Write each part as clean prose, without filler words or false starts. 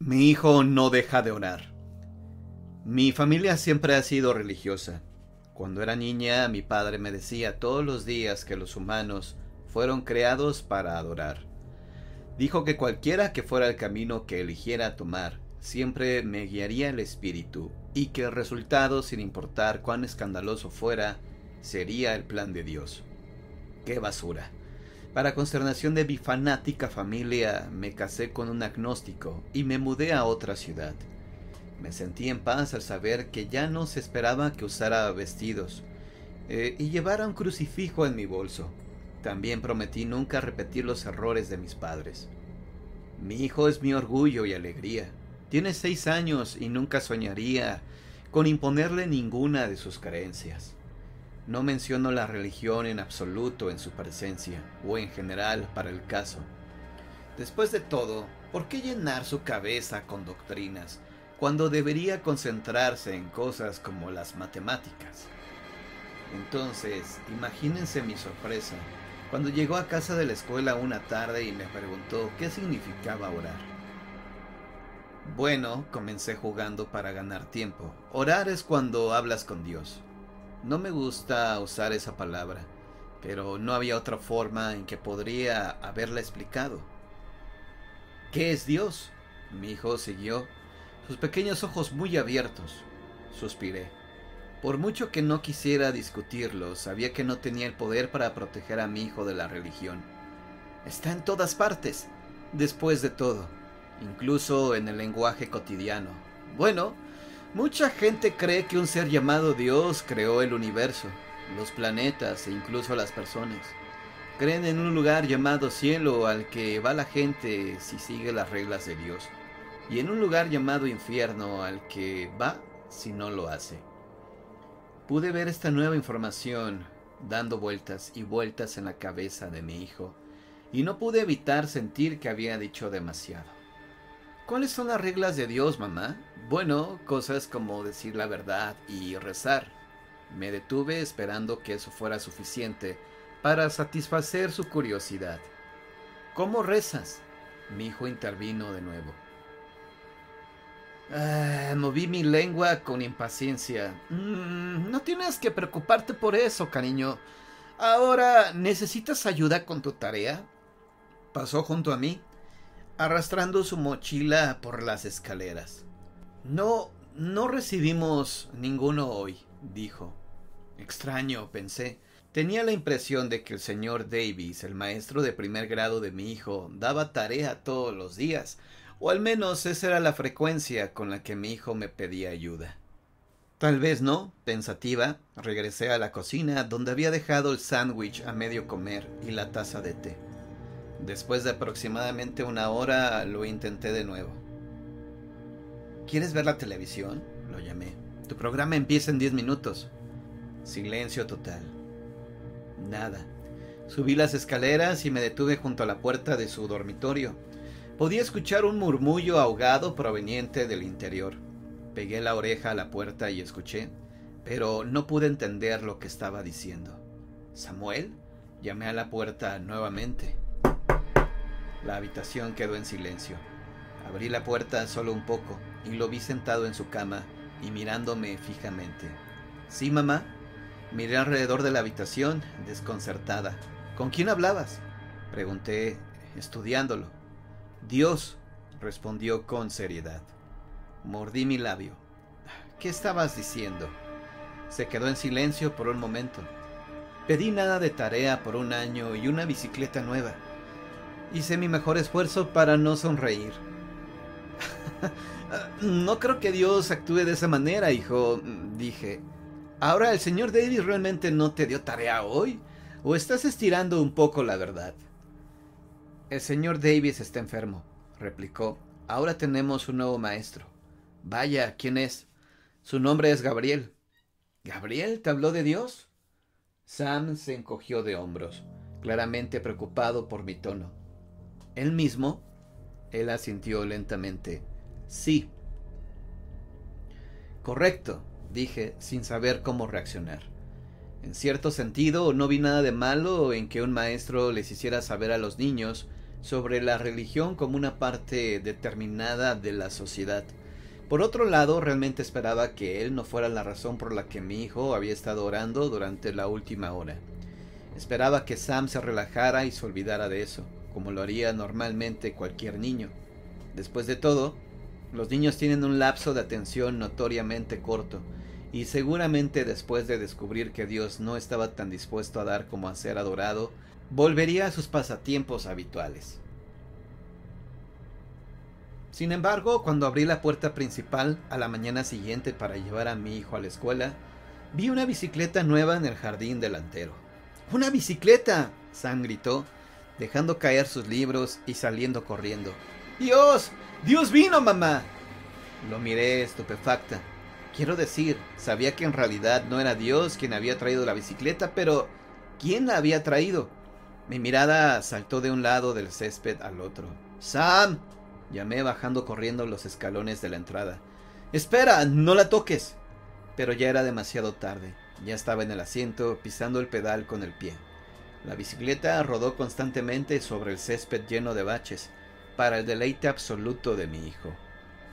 Mi hijo no deja de orar. Mi familia siempre ha sido religiosa. Cuando era niña, mi padre me decía todos los días que los humanos fueron creados para adorar. Dijo que cualquiera que fuera el camino que eligiera tomar, siempre me guiaría el espíritu y que el resultado, sin importar cuán escandaloso fuera, sería el plan de Dios. ¡Qué basura! Para consternación de mi fanática familia, me casé con un agnóstico y me mudé a otra ciudad. Me sentí en paz al saber que ya no se esperaba que usara vestidos y llevara un crucifijo en mi bolso. También prometí nunca repetir los errores de mis padres. Mi hijo es mi orgullo y alegría. Tiene 6 años y nunca soñaría con imponerle ninguna de sus creencias. No menciono la religión en absoluto en su presencia, o en general para el caso. Después de todo, ¿por qué llenar su cabeza con doctrinas, cuando debería concentrarse en cosas como las matemáticas? Entonces, imagínense mi sorpresa, cuando llegó a casa de la escuela una tarde y me preguntó qué significaba orar. Bueno, comencé jugando para ganar tiempo. Orar es cuando hablas con Dios. No me gusta usar esa palabra, pero no había otra forma en que podría haberla explicado. ¿Qué es Dios? Mi hijo siguió, sus pequeños ojos muy abiertos. Suspiré. Por mucho que no quisiera discutirlo, sabía que no tenía el poder para proteger a mi hijo de la religión. Está en todas partes, después de todo, incluso en el lenguaje cotidiano. Bueno, mucha gente cree que un ser llamado Dios creó el universo, los planetas e incluso las personas. Creen en un lugar llamado cielo al que va la gente si sigue las reglas de Dios, y en un lugar llamado infierno al que va si no lo hace. Pude ver esta nueva información dando vueltas y vueltas en la cabeza de mi hijo, y no pude evitar sentir que había dicho demasiado. ¿Cuáles son las reglas de Dios, mamá? Bueno, cosas como decir la verdad y rezar. Me detuve esperando que eso fuera suficiente para satisfacer su curiosidad. ¿Cómo rezas? Mi hijo intervino de nuevo. Moví mi lengua con impaciencia. No tienes que preocuparte por eso, cariño. Ahora, ¿necesitas ayuda con tu tarea? Pasó junto a mí, arrastrando su mochila por las escaleras. No recibimos ninguno hoy, dijo. Extraño, pensé. Tenía la impresión de que el señor Davis, el maestro de primer grado de mi hijo, daba tarea todos los días, o al menos esa era la frecuencia con la que mi hijo me pedía ayuda. Tal vez no, pensativa, regresé a la cocina donde había dejado el sándwich a medio comer y la taza de té. Después de aproximadamente 1 hora lo intenté de nuevo. ¿Quieres ver la televisión? Lo llamé. Tu programa empieza en 10 minutos. Silencio total. Nada. Subí las escaleras y me detuve junto a la puerta de su dormitorio. Podía escuchar un murmullo ahogado proveniente del interior. Pegué la oreja a la puerta y escuché, pero no pude entender lo que estaba diciendo. ¿Samuel? Llamé a la puerta nuevamente. La habitación quedó en silencio. Abrí la puerta solo un poco y lo vi sentado en su cama y mirándome fijamente. ¿Sí, mamá? Miré alrededor de la habitación, desconcertada. ¿Con quién hablabas? Pregunté, estudiándolo. Dios, respondió con seriedad. Mordí mi labio. ¿Qué estabas diciendo? Se quedó en silencio por un momento. Pedí nada de tarea por 1 año y una bicicleta nueva. Hice mi mejor esfuerzo para no sonreír. No creo que Dios actúe de esa manera, hijo, dije. Ahora, ¿el señor Davis realmente no te dio tarea hoy? ¿O estás estirando un poco la verdad? El señor Davis está enfermo, replicó. Ahora tenemos un nuevo maestro. Vaya, ¿quién es? Su nombre es Gabriel. ¿Gabriel te habló de Dios? Sam se encogió de hombros, claramente preocupado por mi tono. ¿Él mismo? Él asintió lentamente. Sí. Correcto, dije, sin saber cómo reaccionar. En cierto sentido, no vi nada de malo en que un maestro les hiciera saber a los niños sobre la religión como una parte determinada de la sociedad. Por otro lado, realmente esperaba que él no fuera la razón por la que mi hijo había estado orando durante la última hora. Esperaba que Sam se relajara y se olvidara de eso, como lo haría normalmente cualquier niño. Después de todo, los niños tienen un lapso de atención notoriamente corto, y seguramente después de descubrir que Dios no estaba tan dispuesto a dar como a ser adorado, volvería a sus pasatiempos habituales. Sin embargo, cuando abrí la puerta principal a la mañana siguiente para llevar a mi hijo a la escuela, vi una bicicleta nueva en el jardín delantero. ¡Una bicicleta!, Sam gritó, dejando caer sus libros y saliendo corriendo. ¡Dios! ¡Dios vino, mamá! Lo miré estupefacta. Quiero decir, sabía que en realidad no era Dios quien había traído la bicicleta, pero ¿quién la había traído? Mi mirada saltó de un lado del césped al otro. ¡Sam!, llamé bajando corriendo los escalones de la entrada. ¡Espera! ¡No la toques! Pero ya era demasiado tarde. Ya estaba en el asiento, pisando el pedal con el pie. La bicicleta rodó constantemente sobre el césped lleno de baches, para el deleite absoluto de mi hijo.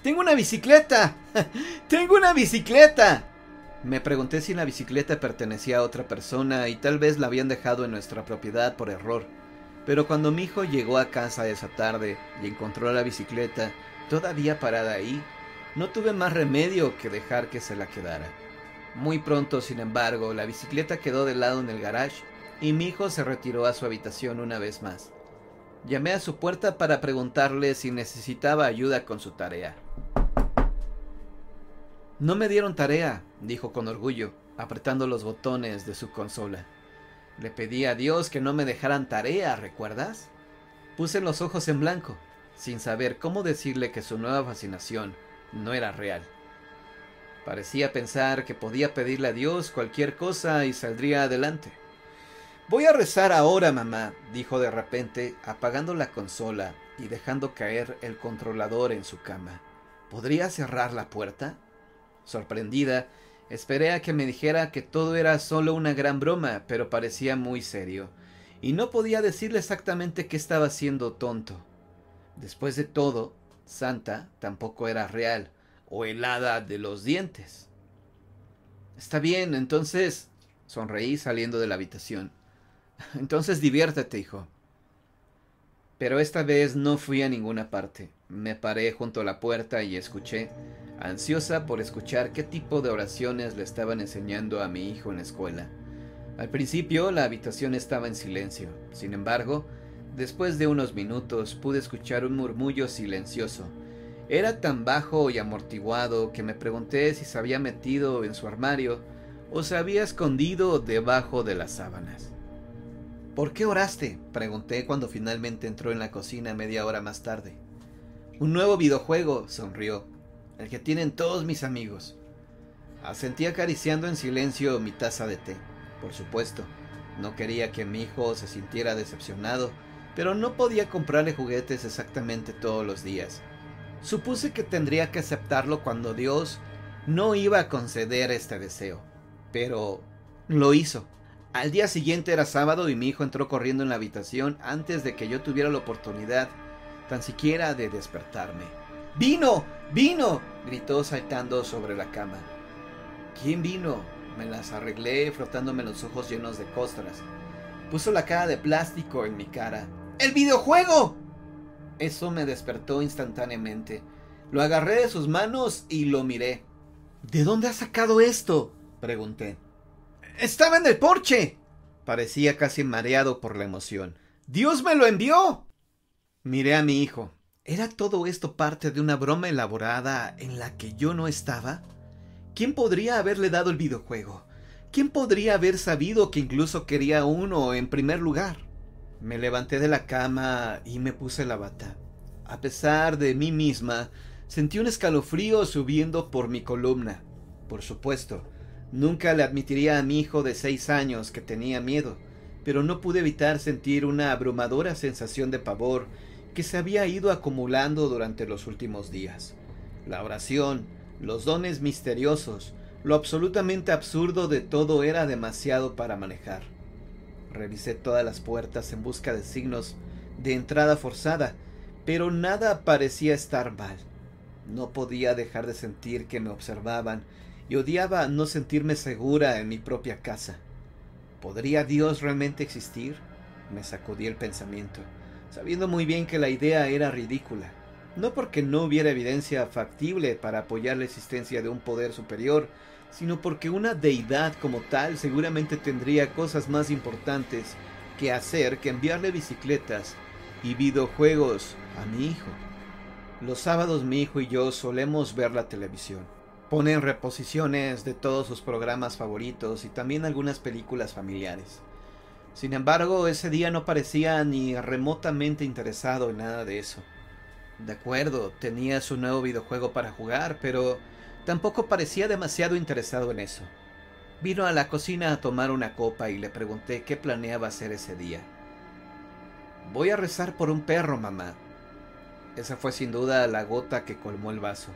¡Tengo una bicicleta! ¡Tengo una bicicleta! Me pregunté si la bicicleta pertenecía a otra persona y tal vez la habían dejado en nuestra propiedad por error. Pero cuando mi hijo llegó a casa esa tarde y encontró la bicicleta todavía parada ahí, no tuve más remedio que dejar que se la quedara. Muy pronto, sin embargo, la bicicleta quedó de lado en el garage y mi hijo se retiró a su habitación una vez más. Llamé a su puerta para preguntarle si necesitaba ayuda con su tarea. No me dieron tarea, dijo con orgullo, apretando los botones de su consola. Le pedí a Dios que no me dejaran tarea, ¿recuerdas? Puse los ojos en blanco, sin saber cómo decirle que su nueva fascinación no era real. Parecía pensar que podía pedirle a Dios cualquier cosa y saldría adelante. Voy a rezar ahora, mamá, dijo de repente, apagando la consola y dejando caer el controlador en su cama. ¿Podría cerrar la puerta? Sorprendida, esperé a que me dijera que todo era solo una gran broma, pero parecía muy serio, y no podía decirle exactamente qué estaba haciendo tonto. Después de todo, Santa tampoco era real, o el hada de los dientes. Está bien, entonces... sonreí saliendo de la habitación. Entonces diviértete, hijo. Pero esta vez no fui a ninguna parte. Me paré junto a la puerta y escuché, ansiosa por escuchar qué tipo de oraciones le estaban enseñando a mi hijo en la escuela. Al principio la habitación estaba en silencio. Sin embargo, después de unos minutos pude escuchar un murmullo silencioso. Era tan bajo y amortiguado que me pregunté si se había metido en su armario o se había escondido debajo de las sábanas. ¿Por qué oraste?, pregunté cuando finalmente entró en la cocina media hora más tarde. Un nuevo videojuego, sonrió, el que tienen todos mis amigos. Asentí acariciando en silencio mi taza de té. Por supuesto, no quería que mi hijo se sintiera decepcionado, pero no podía comprarle juguetes exactamente todos los días. Supuse que tendría que aceptarlo cuando Dios no iba a conceder este deseo, pero lo hizo. Al día siguiente era sábado y mi hijo entró corriendo en la habitación antes de que yo tuviera la oportunidad tan siquiera de despertarme. ¡Vino! ¡Vino!, gritó saltando sobre la cama. ¿Quién vino? Me las arreglé frotándome los ojos llenos de costras. Puso la cara de plástico en mi cara. ¡El videojuego! Eso me despertó instantáneamente. Lo agarré de sus manos y lo miré. ¿De dónde has sacado esto?, pregunté. ¡Estaba en el porche! Parecía casi mareado por la emoción. ¡Dios me lo envió! Miré a mi hijo. ¿Era todo esto parte de una broma elaborada en la que yo no estaba? ¿Quién podría haberle dado el videojuego? ¿Quién podría haber sabido que incluso quería uno en primer lugar? Me levanté de la cama y me puse la bata. A pesar de mí misma, sentí un escalofrío subiendo por mi columna. Por supuesto, nunca le admitiría a mi hijo de 6 años que tenía miedo, pero no pude evitar sentir una abrumadora sensación de pavor que se había ido acumulando durante los últimos días. La oración, los dones misteriosos, lo absolutamente absurdo de todo era demasiado para manejar. Revisé todas las puertas en busca de signos de entrada forzada, pero nada parecía estar mal. No podía dejar de sentir que me observaban y odiaba no sentirme segura en mi propia casa. ¿Podría Dios realmente existir? Me sacudí el pensamiento, sabiendo muy bien que la idea era ridícula. No porque no hubiera evidencia factible para apoyar la existencia de un poder superior, sino porque una deidad como tal seguramente tendría cosas más importantes que hacer que enviarle bicicletas y videojuegos a mi hijo. Los sábados mi hijo y yo solemos ver la televisión. Ponen reposiciones de todos sus programas favoritos y también algunas películas familiares. Sin embargo, ese día no parecía ni remotamente interesado en nada de eso. De acuerdo, tenía su nuevo videojuego para jugar, pero tampoco parecía demasiado interesado en eso. Vino a la cocina a tomar una copa y le pregunté qué planeaba hacer ese día. Voy a rezar por un perro, mamá. Esa fue sin duda la gota que colmó el vaso.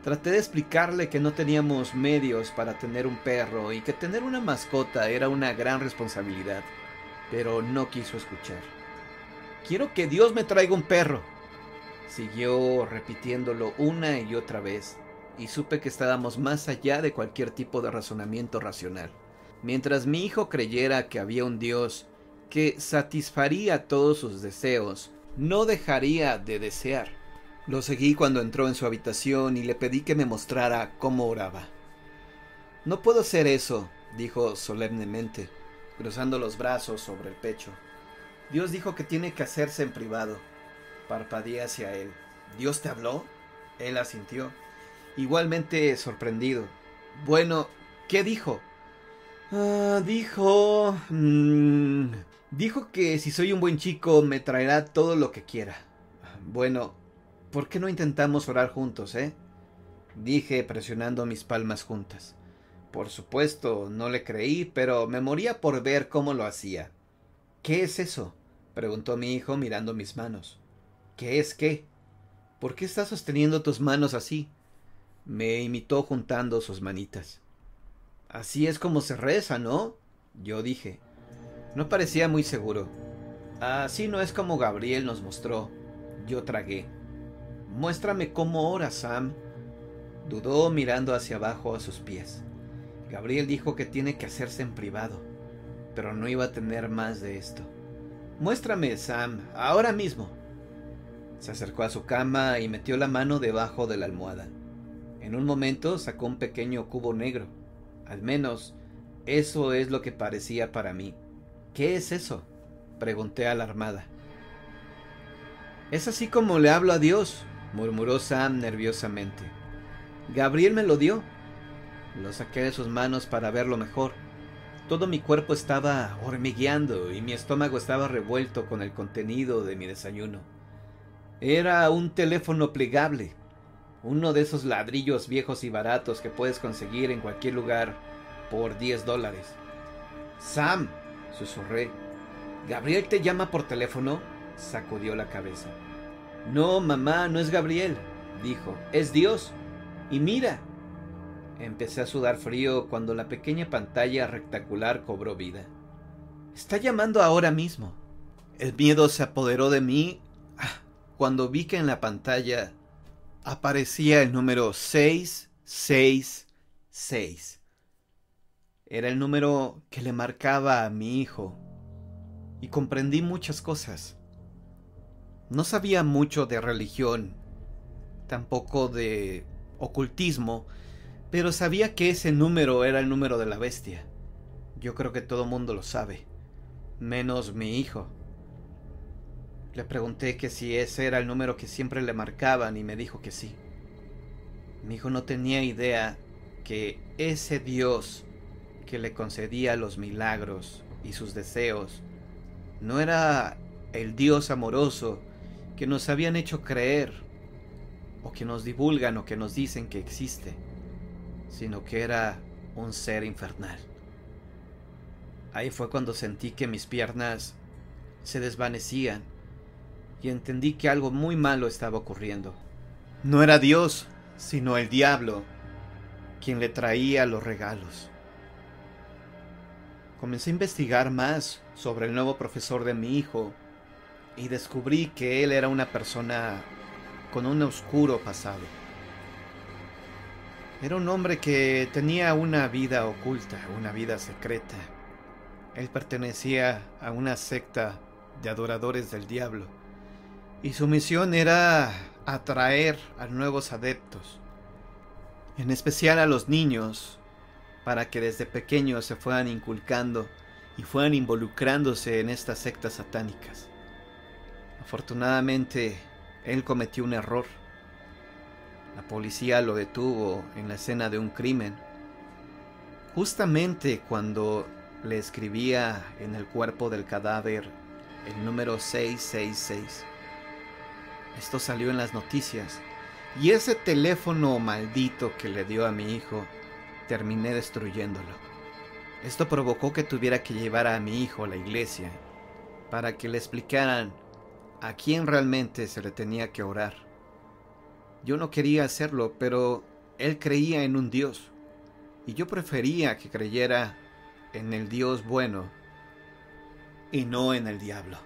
Traté de explicarle que no teníamos medios para tener un perro y que tener una mascota era una gran responsabilidad, pero no quiso escuchar. Quiero que Dios me traiga un perro. Siguió repitiéndolo una y otra vez, y supe que estábamos más allá de cualquier tipo de razonamiento racional. Mientras mi hijo creyera que había un Dios que satisfaría todos sus deseos, no dejaría de desear. Lo seguí cuando entró en su habitación y le pedí que me mostrara cómo oraba. No puedo hacer eso, dijo solemnemente, cruzando los brazos sobre el pecho. Dios dijo que tiene que hacerse en privado. Parpadeé hacia él. ¿Dios te habló? Él asintió, igualmente sorprendido. Bueno, ¿qué dijo? Dijo que si soy un buen chico me traerá todo lo que quiera. Bueno, ¿por qué no intentamos orar juntos, dije presionando mis palmas juntas. Por supuesto, no le creí, pero me moría por ver cómo lo hacía. ¿Qué es eso?, preguntó mi hijo mirando mis manos. ¿Qué es qué? ¿Por qué estás sosteniendo tus manos así? Me imitó juntando sus manitas. Así es como se reza, ¿no? Yo dije. No parecía muy seguro. Así no es como Gabriel nos mostró. Yo tragué. Muéstrame cómo ora, Sam. Dudó mirando hacia abajo a sus pies. Gabriel dijo que tiene que hacerse en privado, pero no iba a tener más de esto. Muéstrame, Sam, ahora mismo. Se acercó a su cama y metió la mano debajo de la almohada. En un momento sacó un pequeño cubo negro. Al menos, eso es lo que parecía para mí. ¿Qué es eso?, pregunté alarmada. Es así como le hablo a Dios, murmuró Sam nerviosamente. Gabriel me lo dio. Lo saqué de sus manos para verlo mejor. Todo mi cuerpo estaba hormigueando y mi estómago estaba revuelto con el contenido de mi desayuno. Era un teléfono plegable, uno de esos ladrillos viejos y baratos que puedes conseguir en cualquier lugar por $10. Sam, susurré. ¿Gabriel te llama por teléfono?, sacudió la cabeza. No, mamá, no es Gabriel, dijo, es Dios. Y mira. Empecé a sudar frío cuando la pequeña pantalla rectangular cobró vida. Está llamando ahora mismo. El miedo se apoderó de mí cuando vi que en la pantalla aparecía el número 666. Era el número que le marcaba a mi hijo. Y comprendí muchas cosas. No sabía mucho de religión, tampoco de ocultismo, pero sabía que ese número era el número de la bestia. Yo creo que todo mundo lo sabe, menos mi hijo. Le pregunté que si ese era el número que siempre le marcaban y me dijo que sí. Mi hijo no tenía idea que ese Dios que le concedía los milagros y sus deseos no era el Dios amoroso que nos habían hecho creer, o que nos divulgan o que nos dicen que existe, sino que era un ser infernal. Ahí fue cuando sentí que mis piernas se desvanecían y entendí que algo muy malo estaba ocurriendo. No era Dios, sino el diablo quien le traía los regalos. Comencé a investigar más sobre el nuevo profesor de mi hijo y descubrí que él era una persona con un oscuro pasado. Era un hombre que tenía una vida oculta, una vida secreta. Él pertenecía a una secta de adoradores del diablo y su misión era atraer a nuevos adeptos, en especial a los niños, para que desde pequeños se fueran inculcando y fueran involucrándose en estas sectas satánicas. Afortunadamente, él cometió un error. La policía lo detuvo en la escena de un crimen, justamente cuando le escribía en el cuerpo del cadáver el número 666. Esto salió en las noticias, y ese teléfono maldito que le dio a mi hijo, terminé destruyéndolo. Esto provocó que tuviera que llevar a mi hijo a la iglesia para que le explicaran a quién realmente se le tenía que orar. Yo no quería hacerlo, pero él creía en un Dios, y yo prefería que creyera en el Dios bueno y no en el diablo.